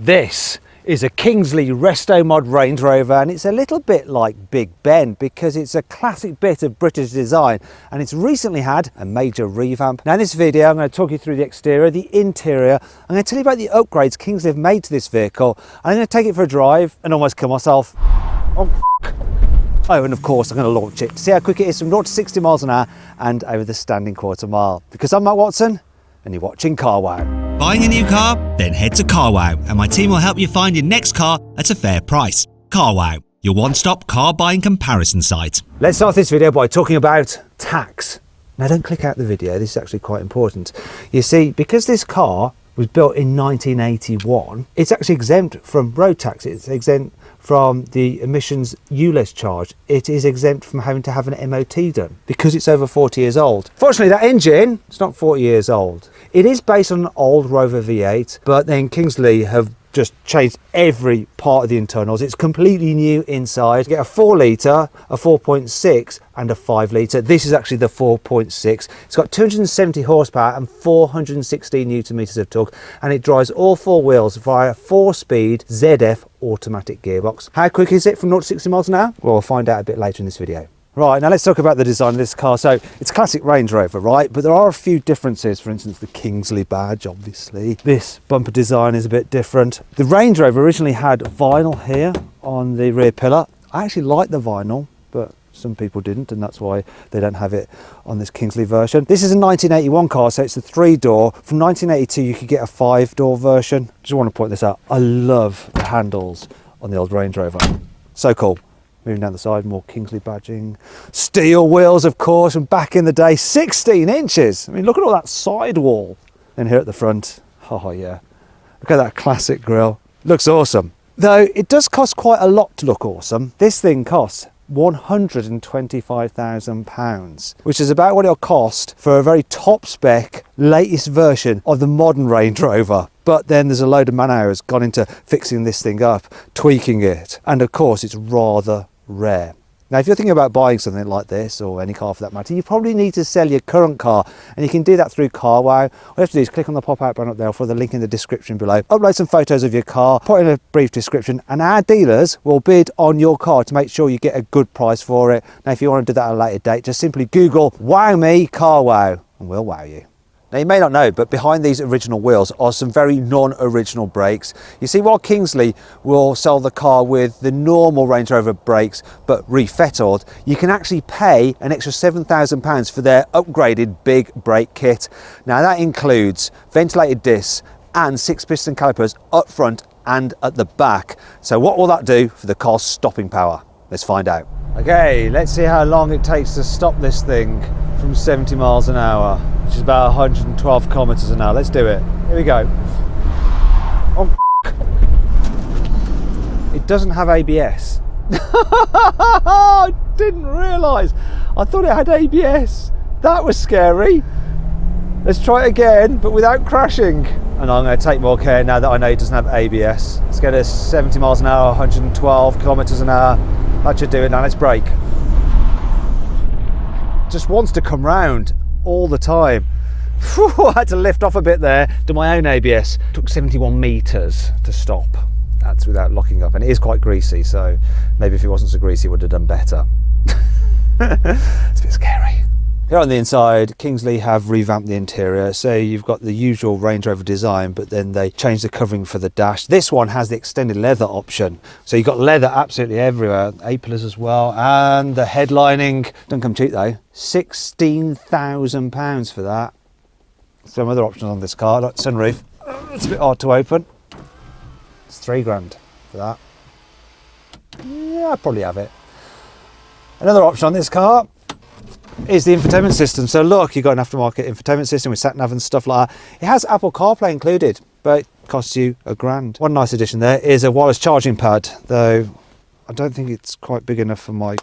This is a Kingsley Resto Mod Range Rover, and it's a little bit like Big Ben because it's a classic bit of British design and it's recently had a major revamp. Now in this video I'm going to talk you through the exterior, the interior, I'm going to tell you about the upgrades Kingsley have made to this vehicle, and I'm going to take it for a drive and almost kill myself. Oh, and of course I'm going to launch it to see how quick it is from 0 to 60 miles an hour and over the standing quarter mile. Because I'm Matt Watson and you're watching CarWow. Buying a new car? Then head to CarWow and my team will help you find your next car at a fair price. CarWow, your one-stop car buying comparison site. Let's start this video by talking about tax. Now don't click out the video, this is actually quite important. You see, because this car was built in 1981, it's actually exempt from road tax, it's exempt from the emissions ULEZ charge, it is exempt from having to have an MOT done because it's over 40 years old. Fortunately, that engine, it's not 40 years old. It is based on an old Rover V8, but then Kingsley have just changed every part of the internals. It's completely new inside. You get a 4 litre, a 4.6 and a 5 litre. This is actually the 4.6. It's got 270 horsepower and 416 newton meters of torque, and it drives all 4 wheels via a 4-speed ZF automatic gearbox. How quick is it from 0 to 60 miles an hour? Well, we'll find out a bit later in this video. Right, now let's talk about the design of this car. So it's classic Range Rover, right? But there are a few differences. For instance, the Kingsley badge, obviously. This bumper design is a bit different. The Range Rover originally had vinyl here on the rear pillar. I actually like the vinyl, but some people didn't, and that's why they don't have it on this Kingsley version. This is a 1981 car, so it's a 3-door. From 1982, you could get a 5-door version. Just want to point this out. I love the handles on the old Range Rover. So cool. Moving down the side, more Kingsley badging. Steel wheels, of course, and back in the day, 16 inches. I mean, look at all that sidewall. Then here at the front, oh yeah. Look at that classic grille. Looks awesome. Though it does cost quite a lot to look awesome. This thing costs £125,000, which is about what it'll cost for a very top spec, latest version of the modern Range Rover. But then there's a load of man hours gone into fixing this thing up, tweaking it, and of course it's rather rare. Now if you're thinking about buying something like this, or any car for that matter, you probably need to sell your current car, and you can do that through CarWow. All you have to do is click on the pop-out button up there, or follow the link in the description below, upload some photos of your car, put in a brief description, and our dealers will bid on your car to make sure you get a good price for it. Now if you want to do that at a later date, just simply Google "Wow Me CarWow" and we'll wow you. Now you may not know, but behind these original wheels are some very non-original brakes. You see, while Kingsley will sell the car with the normal Range Rover brakes, but refettled, you can actually pay an extra £7,000 for their upgraded big brake kit. Now that includes ventilated discs and 6-piston calipers up front and at the back. So what will that do for the car's stopping power? Let's find out. Okay, let's see how long it takes to stop this thing from 70 miles an hour, which is about 112 kilometers an hour. Let's do it. Here we go. Oh, it doesn't have ABS. I didn't realise. I thought it had ABS. That was scary. Let's try it again, but without crashing. And I'm going to take more care now that I know it doesn't have ABS. Let's get to 70 miles an hour, 112 kilometers an hour. That should do it. Now let's brake. Just wants to come round all the time. Whew, I had to lift off a bit there, do my own ABS. Took 71 meters to stop. That's without locking up, and it is quite greasy, so maybe if it wasn't so greasy it would have done better. It's a bit scary. Here on the inside, Kingsley have revamped the interior. So you've got the usual Range Rover design, but then they changed the covering for the dash. This one has the extended leather option. So you've got leather absolutely everywhere, A-pillars as well, and the headlining, don't come cheap though, £16,000 for that. Some other options on this car, like sunroof, it's a bit hard to open. It's £3,000 for that. Yeah, I'd probably have it. Another option on this car is the infotainment system. So look, you've got an aftermarket infotainment system with sat nav and stuff like that. It has Apple CarPlay included, but it costs you £1,000. One nice addition there is a wireless charging pad, though I don't think it's quite big enough for my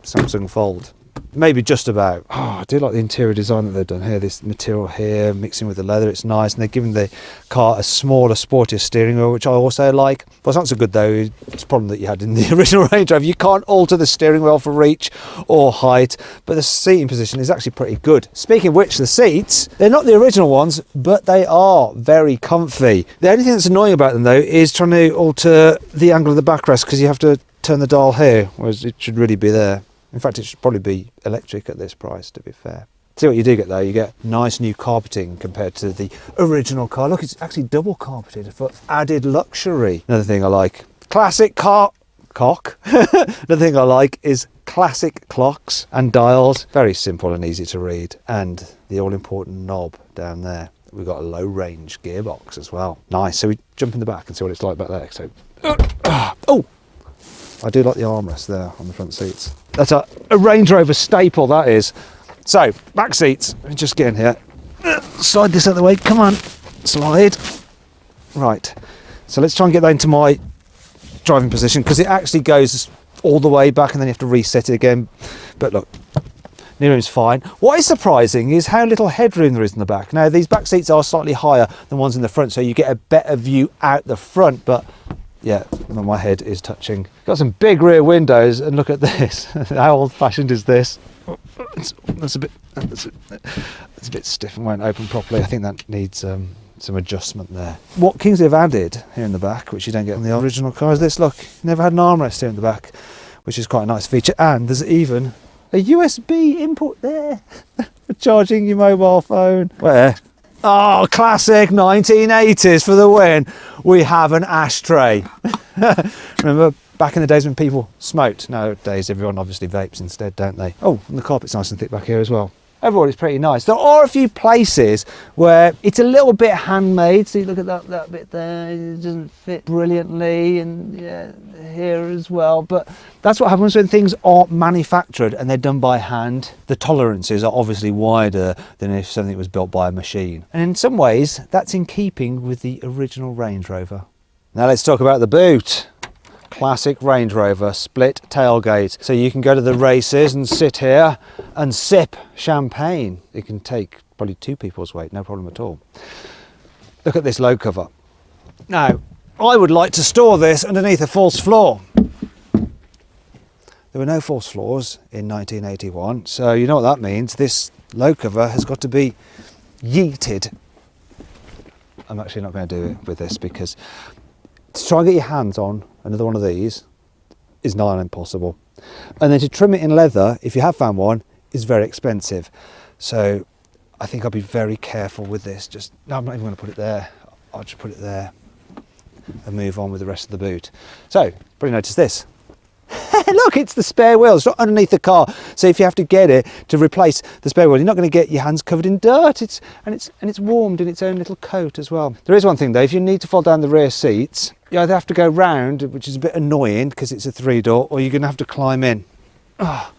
Samsung Fold. maybe just about. Oh, I do like the interior design that they've done here. This material here mixing with the leather, it's nice, and they're giving the car a smaller, sportier steering wheel, which I also like. What's not so good though, it's a problem that you had in the original Range Rover. You can't alter the steering wheel for reach or height, but the seating position is actually pretty good. Speaking of which, the seats, they're not the original ones, but they are very comfy. The only thing that's annoying about them though is trying to alter the angle of the backrest, because you have to turn the dial here, whereas it should really be there. In fact, it should probably be electric at this price, to be fair. See what you do get though, you get nice new carpeting compared to the original car. Look, it's actually double carpeted for added luxury. Another thing I like, classic cock. Another thing I like is classic clocks and dials. Very simple and easy to read. And the all-important knob down there. We've got a low range gearbox as well. Nice, so we jump in the back and see what it's like back there. So, oh! I do like the armrest there on the front seats. That's a Range Rover staple, that is. So, back seats. Let me just get in here. Slide this out of the way. Come on. Slide. Right. So let's try and get that into my driving position, because it actually goes all the way back and then you have to reset it again. But look, knee room's fine. What is surprising is how little headroom there is in the back. Now, these back seats are slightly higher than ones in the front, so you get a better view out the front, but yeah, my head is touching. Got some big rear windows, and look at this. How old-fashioned is this? That's a bit stiff and won't open properly. I think that needs some adjustment there. What Kingsley have added here in the back, which you don't get in the original car, is this. Look, never had an armrest here in the back, which is quite a nice feature. And there's even a USB input there for charging your mobile phone. Where? Oh, classic 1980s for the win. We have an ashtray. Remember back in the days when people smoked? Nowadays everyone obviously vapes instead, don't they? Oh, and the carpet's nice and thick back here as well. Overall, it's pretty nice. There are a few places where it's a little bit handmade. So you look at that bit there, it doesn't fit brilliantly, and yeah, here as well. But that's what happens when things are manufactured and they're done by hand. The tolerances are obviously wider than if something was built by a machine. And in some ways, that's in keeping with the original Range Rover. Now let's talk about the boot. Classic Range Rover split tailgate, so you can go to the races and sit here and sip champagne. It can take probably 2 people's weight, no problem at all. Look at this load cover. Now, I would like to store this underneath a false floor. There were no false floors in 1981, so you know what that means. This load cover has got to be yeeted. I'm actually not going to do it with this, because to try and get your hands on another one of these is nigh on impossible. And then to trim it in leather, if you have found one, is very expensive. So I think I'll be very careful with this. No, I'm not even going to put it there. I'll just put it there and move on with the rest of the boot. So, probably notice this. Look, it's the spare wheel. It's not underneath the car. So if you have to get it to replace the spare wheel, you're not going to get your hands covered in dirt. It's warmed in its own little coat as well. There is one thing though, if you need to fold down the rear seats, you either have to go round, which is a bit annoying because it's a 3-door, or you're going to have to climb in. Oh.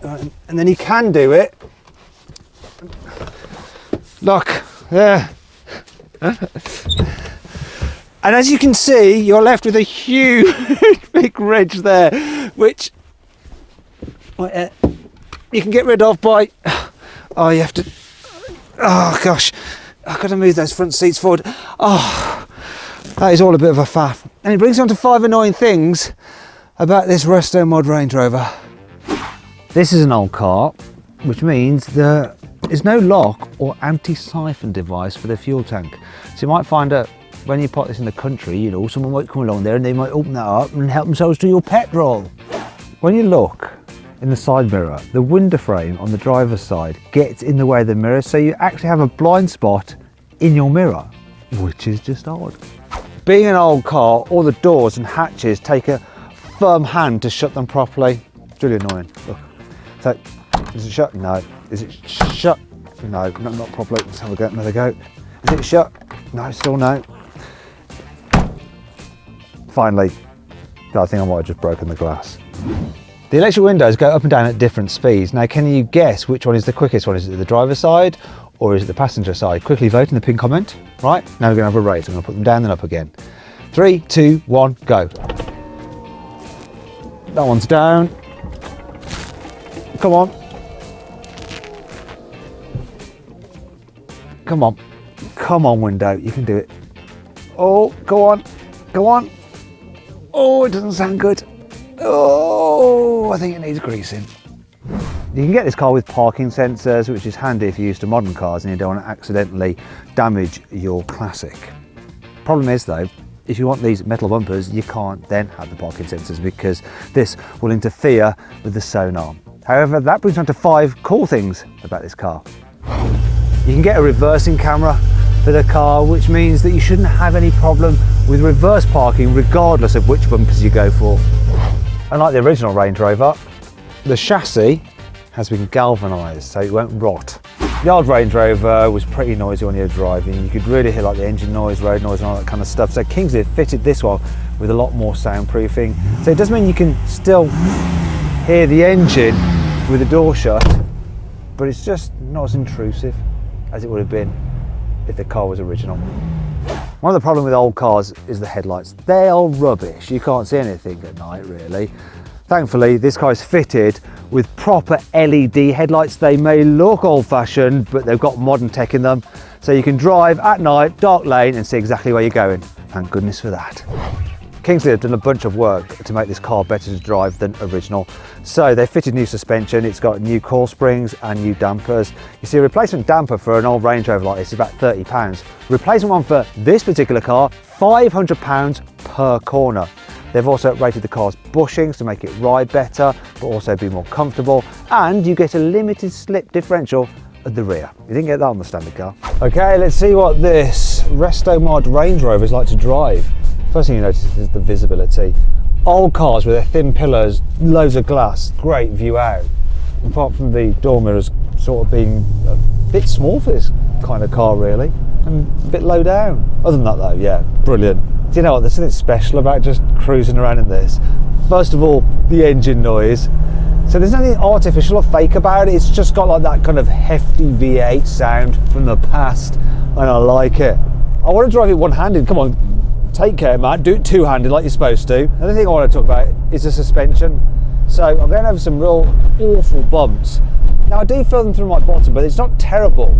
And then you can do it. Look, there. And as you can see, you're left with a huge big ridge there, which you can get rid of by, you have to, gosh, I've got to move those front seats forward. That is all a bit of a faff. And it brings me on to 5 annoying things about this Resto Mod Range Rover. This is an old car, which means there is no lock or anti-siphon device for the fuel tank. So you might find that when you park this in the country, someone might come along there and they might open that up and help themselves to your petrol. When you look in the side mirror, the window frame on the driver's side gets in the way of the mirror, so you actually have a blind spot in your mirror, which is just odd. Being an old car, all the doors and hatches take a firm hand to shut them properly. It's really annoying. Look. So, is it shut? No. Is it shut? No, not properly. Let's have another go. Is it shut? No, still no. Finally, I think I might have just broken the glass. The electric windows go up and down at different speeds. Now, can you guess which one is the quickest one? Is it the driver's side or is it the passenger side? Quickly vote in the pin comment. Right, now we're going to have a race. I'm going to put them down and up again. 3, 2, 1, go. That one's down. Come on. Come on. Come on, window. You can do it. Oh, go on. Go on. Oh, it doesn't sound good. Oh, I think it needs greasing. You can get this car with parking sensors, which is handy if you're used to modern cars and you don't want to accidentally damage your classic. Problem is though, if you want these metal bumpers, you can't then have the parking sensors because this will interfere with the sonar. However, that brings on to 5 cool things about this car. You can get a reversing camera for the car, which means that you shouldn't have any problem with reverse parking regardless of which bumpers you go for. Unlike the original Range Rover, the chassis has been galvanised so it won't rot. The old Range Rover was pretty noisy when you were driving. You could really hear like the engine noise, road noise and all that kind of stuff. So Kingsley have fitted this one with a lot more soundproofing. So it does mean you can still hear the engine with the door shut, but it's just not as intrusive as it would have been if the car was original. One of the problems with old cars is the headlights. They are rubbish. You can't see anything at night really. Thankfully, this car is fitted with proper LED headlights. They may look old-fashioned, but they've got modern tech in them. So you can drive at night, dark lane, and see exactly where you're going. Thank goodness for that. Kingsley have done a bunch of work to make this car better to drive than original. So they fitted new suspension, it's got new coil springs and new dampers. You see, a replacement damper for an old Range Rover like this is about £30. Replacement one for this particular car, £500 per corner. They've also rated the car's bushings to make it ride better, but also be more comfortable. And you get a limited slip differential at the rear. You didn't get that on the standard car. Okay, let's see what this Resto Mod Range Rover is like to drive. First thing you notice is the visibility. Old cars with their thin pillars, loads of glass, great view out. Apart from the door mirrors sort of being a bit small for this kind of car really, and a bit low down. Other than that though, yeah, brilliant. Do you know what, there's something special about just cruising around in this. First of all, the engine noise. So there's nothing artificial or fake about it, it's just got like that kind of hefty V8 sound from the past, and I like it. I want to drive it one-handed, come on, take care Matt, do it two-handed like you're supposed to. Another thing I want to talk about is the suspension. So I'm going over some real awful bumps. Now I do feel them through my bottom, but it's not terrible.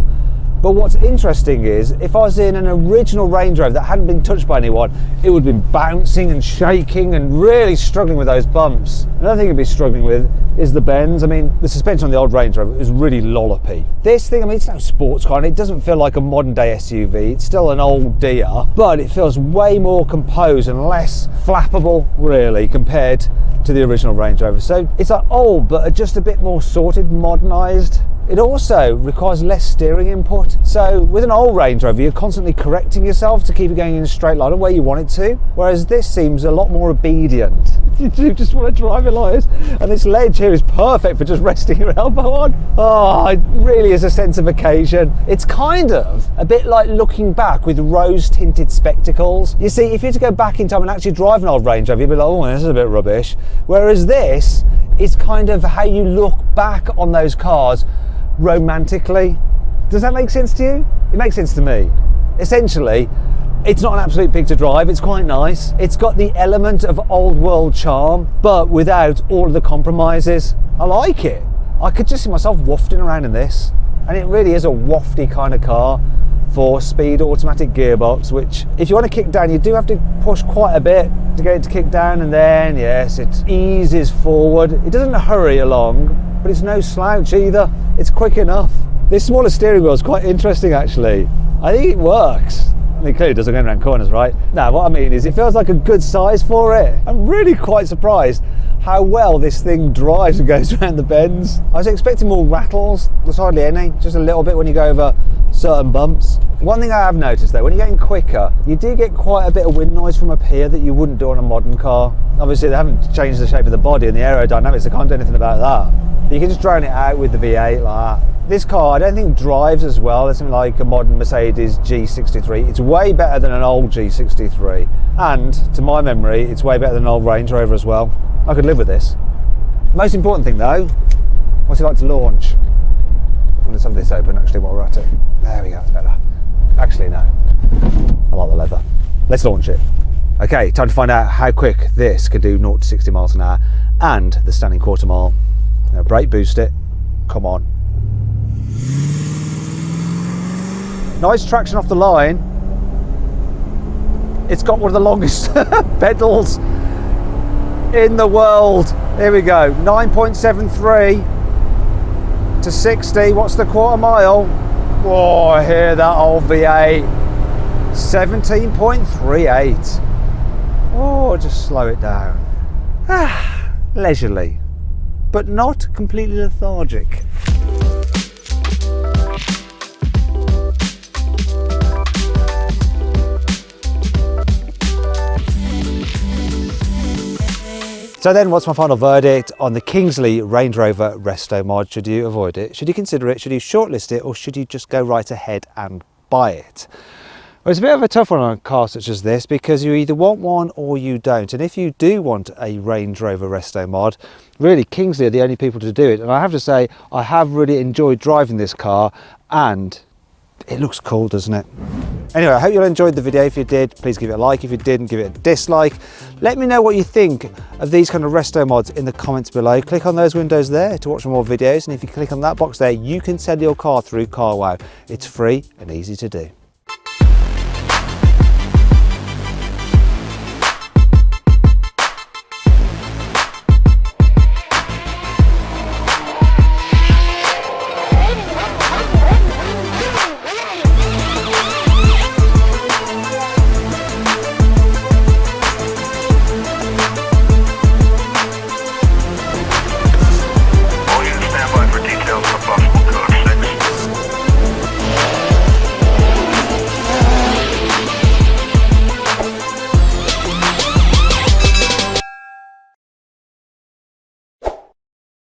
But what's interesting is, if I was in an original Range Rover that hadn't been touched by anyone, it would have been bouncing and shaking and really struggling with those bumps. Another thing it'd be struggling with is the bends. I mean, the suspension on the old Range Rover is really lollopy. This thing, I mean, it's no sports car and it doesn't feel like a modern day SUV. It's still an old deer, but it feels way more composed and less flappable, really, compared to the original Range Rover. So it's like old, but just a bit more sorted, modernised. It also requires less steering input. So with an old Range Rover, you're constantly correcting yourself to keep it going in a straight line and where you want it to. Whereas this seems a lot more obedient. You do just want to drive it like this. And this ledge here is perfect for just resting your elbow on. Oh, it really is a sense of occasion. It's kind of a bit like looking back with rose-tinted spectacles. You see, if you had to go back in time and actually drive an old Range Rover, you'd be like, oh, this is a bit rubbish. Whereas this is kind of how you look back on those cars romantically. Does that make sense to you? It makes sense to me. Essentially, it's not an absolute pig to drive, it's quite nice. It's got the element of old world charm, but without all of the compromises. I like it. I could just see myself wafting around in this, and it really is a wafty kind of car. 4-speed automatic gearbox, which if you want to kick down, you do have to push quite a bit to get it to kick down, and then yes, it eases forward. It doesn't hurry along, but it's no slouch either. It's quick enough. This smaller steering wheel is quite interesting actually. I think it works. I mean, clearly it doesn't go around corners, right? No, what I mean is it feels like a good size for it. I'm really quite surprised how well this thing drives and goes around the bends. I was expecting more rattles. There's hardly any, just a little bit when you go over certain bumps. One thing I have noticed though, when you're getting quicker, you do get quite a bit of wind noise from up here that you wouldn't do on a modern car. Obviously they haven't changed the shape of the body and the aerodynamics, they can't do anything about that. But you can just drone it out with the V8 like that. This car I don't think drives as well as something like a modern Mercedes G63. It's way better than an old G63, and to my memory it's way better than an old Range Rover as well. I could live with this. Most important thing though, what's it like to launch? Let's have this open actually while we're at it. There we go, it's better. Actually no, I like the leather. Let's launch it. Okay, time to find out how quick this could do 0 to 60 miles an hour and the standing quarter mile. Now brake boost it. Come on. Nice traction off the line. It's got one of the longest pedals in the world. Here we go. 9.73 to 60. What's the quarter mile? Whoa, I hear that old V8. 17.38. Oh, just slow it down. Leisurely, but not completely lethargic. So then, what's my final verdict on the Kingsley Range Rover Resto mod? Should you avoid it? Should you consider it? Should you shortlist it? Or should you just go right ahead and buy it? Well, it's a bit of a tough one on a car such as this, because you either want one or you don't. And if you do want a Range Rover Resto mod, really Kingsley are the only people to do it. And I have to say, I have really enjoyed driving this car, and it looks cool, doesn't it? Anyway, I hope you enjoyed the video. If you did, please give it a like. If you didn't, give it a dislike. Let me know what you think of these kind of resto mods in the comments below. Click on those windows there to watch more videos. And if you click on that box there, you can sell your car through CarWow. It's free and easy to do.